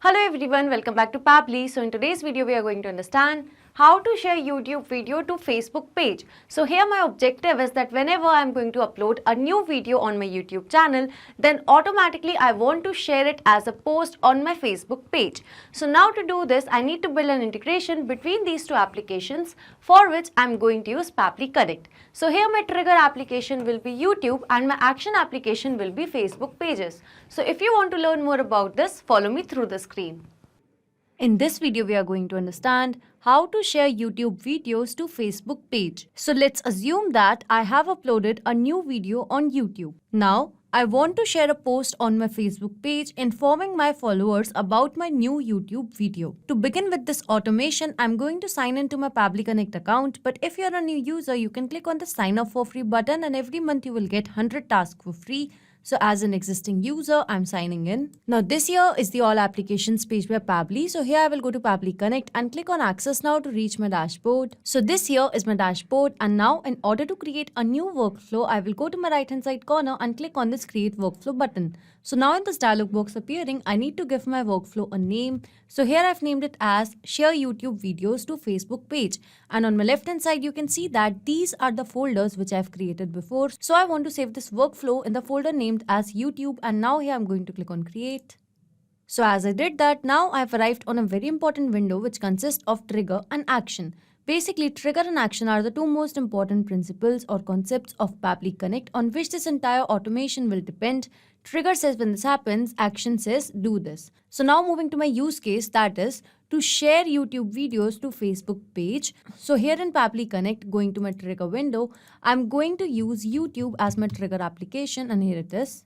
Hello everyone, welcome back to Pabbly. So in today's video we are going to understand how to share YouTube video to Facebook page. So here my objective is that whenever I'm going to upload a new video on my YouTube channel, then automatically I want to share it as a post on my Facebook page. So now to do this, I need to build an integration between these two applications, for which I'm going to use Pabbly Connect. So here my trigger application will be YouTube and my action application will be Facebook pages. So if you want to learn more about this, follow me through the screen. In this video, we are going to understand how to share YouTube videos to Facebook page. So let's assume that I have uploaded a new video on YouTube. Now, I want to share a post on my Facebook page informing my followers about my new YouTube video. To begin with this automation, I'm going to sign into my Pabbly Connect account, but if you're a new user, you can click on the sign up for free button and every month you will get 100 tasks for free. So as an existing user, I'm signing in. Now this here is the all applications page by Pabbly. So here I will go to Pabbly Connect and click on access now to reach my dashboard. So this here is my dashboard, and now in order to create a new workflow, I will go to my right hand side corner and click on this create workflow button. So now in this dialog box appearing, I need to give my workflow a name. So here I've named it as share YouTube videos to Facebook page. And on my left hand side, you can see that these are the folders which I've created before. So I want to save this workflow in the folder named as YouTube, and now here I'm going to click on create. So as I did that, now I've arrived on a very important window which consists of trigger and action. Basically, trigger and action are the two most important principles or concepts of Pabbly Connect on which this entire automation will depend. Trigger says when this happens, action says do this. So now moving to my use case, that is to share YouTube videos to Facebook page. So here in Pabbly Connect, going to my trigger window, I'm going to use YouTube as my trigger application, and here it is.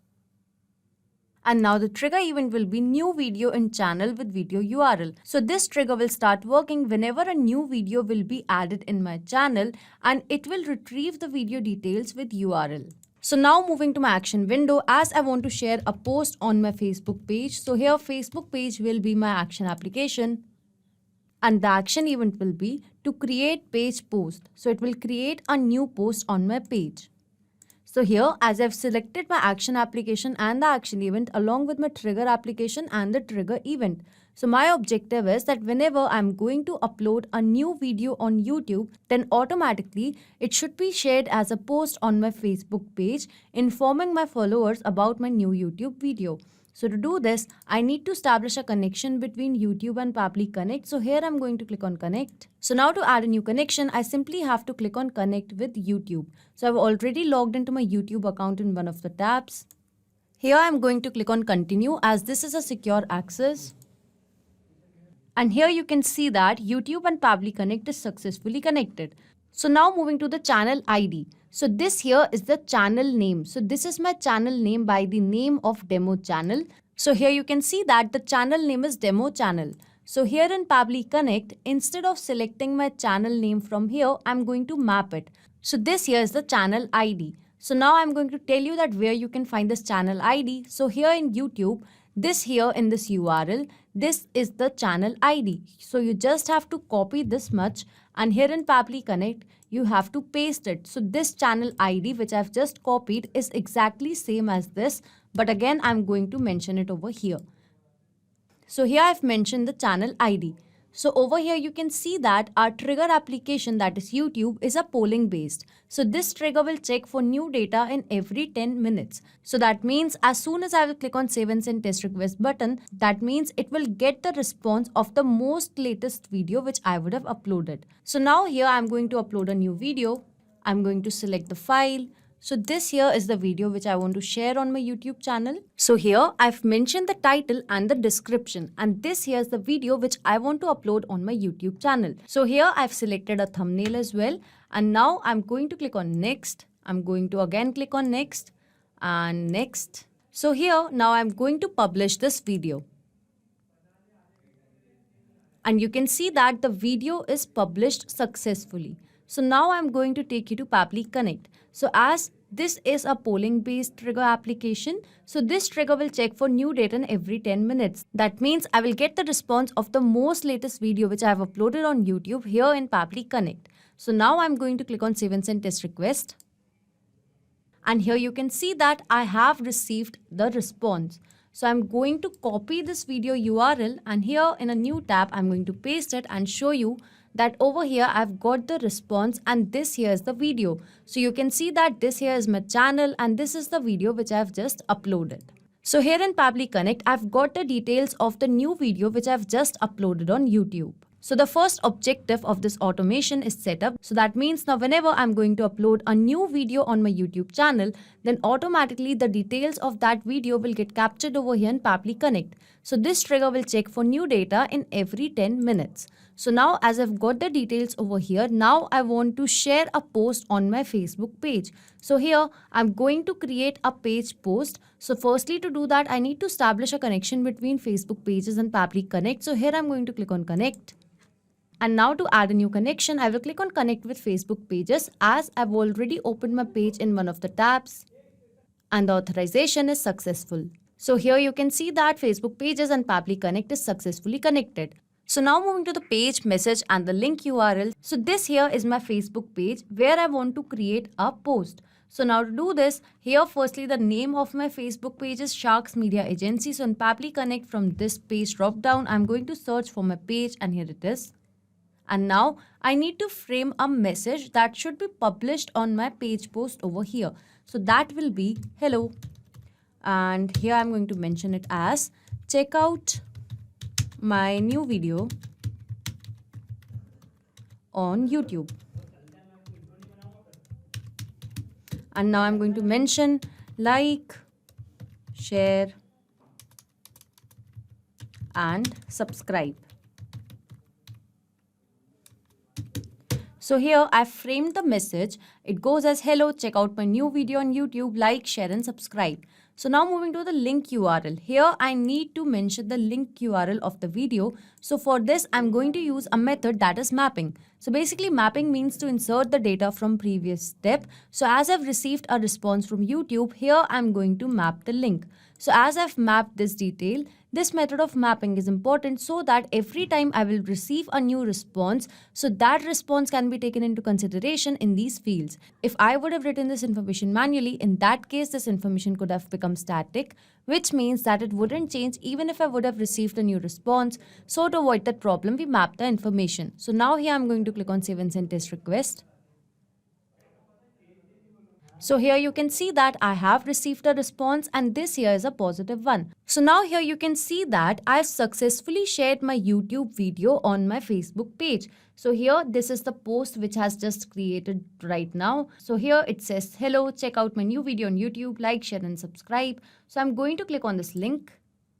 And now the trigger event will be new video in channel with video URL. So this trigger will start working whenever a new video will be added in my channel, and it will retrieve the video details with URL. So now moving to my action window, as I want to share a post on my Facebook page. So here Facebook page will be my action application, and the action event will be to create page post. So it will create a new post on my page. So here, as I've selected my action application and the action event along with my trigger application and the trigger event. So my objective is that whenever I'm going to upload a new video on YouTube, then automatically it should be shared as a post on my Facebook page informing my followers about my new YouTube video. So to do this, I need to establish a connection between YouTube and Pabbly Connect. So here I'm going to click on connect. So now to add a new connection, I simply have to click on connect with YouTube. So I've already logged into my YouTube account in one of the tabs. Here I'm going to click on continue as this is a secure access. And here you can see that YouTube and Pabbly Connect is successfully connected. So now moving to the channel ID. So this here is the channel name. So this is my channel name by the name of demo channel. So here you can see that the channel name is demo channel. So here in Pabbly Connect, instead of selecting my channel name from here, I'm going to map it. So this here is the channel ID. So now I'm going to tell you that where you can find this channel ID. So here in YouTube, this here in this URL, this is the channel ID. So you just have to copy this much, and here in Pabbly Connect, you have to paste it. So this channel ID which I've just copied is exactly same as this, but again I'm going to mention it over here. So here I've mentioned the channel ID. So over here you can see that our trigger application, that is YouTube, is a polling based. So this trigger will check for new data in every 10 minutes. So that means as soon as I will click on save and send test request button, that means it will get the response of the most latest video which I would have uploaded. So now here I'm going to upload a new video. I'm going to select the file. So this here is the video which I want to share on my YouTube channel. So here I've mentioned the title and the description, and this here is the video which I want to upload on my YouTube channel. So here I've selected a thumbnail as well, and now I'm going to click on next. I'm going to again click on next and next. So here now I'm going to publish this video. And you can see that the video is published successfully. So now I'm going to take you to Pabbly Connect. So as this is a polling based trigger application, so this trigger will check for new data in every 10 minutes. That means I will get the response of the most latest video which I have uploaded on YouTube here in Pabbly Connect. So now I'm going to click on save and send test request. And here you can see that I have received the response. So I'm going to copy this video URL, and here in a new tab, I'm going to paste it and show you that over here I've got the response and this here is the video. So you can see that this here is my channel and this is the video which I've just uploaded. So here in Pabbly Connect, I've got the details of the new video which I've just uploaded on YouTube. So the first objective of this automation is set up. So that means now whenever I'm going to upload a new video on my YouTube channel, then automatically the details of that video will get captured over here in Pabbly Connect. So this trigger will check for new data in every 10 minutes. So now as I've got the details over here, now I want to share a post on my Facebook page. So here I'm going to create a page post. So firstly to do that, I need to establish a connection between Facebook pages and Pabbly Connect. So here I'm going to click on connect. And now to add a new connection, I will click on connect with Facebook pages as I've already opened my page in one of the tabs and the authorization is successful. So here you can see that Facebook pages and Pabbly Connect is successfully connected. So now moving to the page message and the link URL. So this here is my Facebook page where I want to create a post. So now to do this, here firstly the name of my Facebook page is Sharks Media Agency. So in Pabbly Connect from this page drop down, I'm going to search for my page and here it is. And now I need to frame a message that should be published on my page post over here. So that will be hello. And here I'm going to mention it as check out my new video on YouTube. And now I'm going to mention like, share and subscribe. So here I've framed the message. It goes as hello, check out my new video on YouTube, like, share and subscribe. So now moving to the link URL. Here I need to mention the link URL of the video. So for this I'm going to use a method that is mapping. So basically mapping means to insert the data from previous step. So as I've received a response from YouTube, here I'm going to map the link. So as I've mapped this detail, this method of mapping is important so that every time I will receive a new response, so that response can be taken into consideration in these fields. If I would have written this information manually, in that case, this information could have become static, which means that it wouldn't change even if I would have received a new response. So to avoid that problem, we map the information. So now here I'm going to click on save and send test request. So here you can see that I have received a response and this here is a positive one. So now here you can see that I've successfully shared my YouTube video on my Facebook page. So here this is the post which has just created right now. So here it says, hello, check out my new video on YouTube, like, share and subscribe. So I'm going to click on this link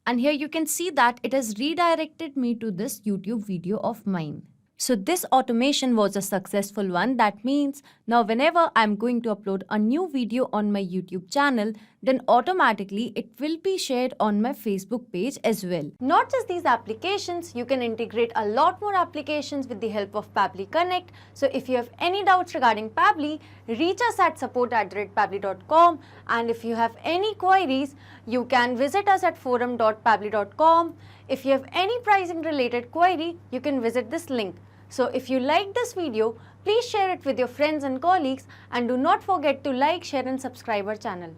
and here you can see that it has redirected me to this YouTube video of mine. So this automation was a successful one. That means now whenever I'm going to upload a new video on my YouTube channel, then automatically it will be shared on my Facebook page as well. Not just these applications, you can integrate a lot more applications with the help of Pabbly Connect. So if you have any doubts regarding Pabbly, reach us at support@pabbly.com, and if you have any queries, you can visit us at forum.pabbly.com. If you have any pricing related query, you can visit this link. So if you like this video, please share it with your friends and colleagues and do not forget to like, share and subscribe our channel.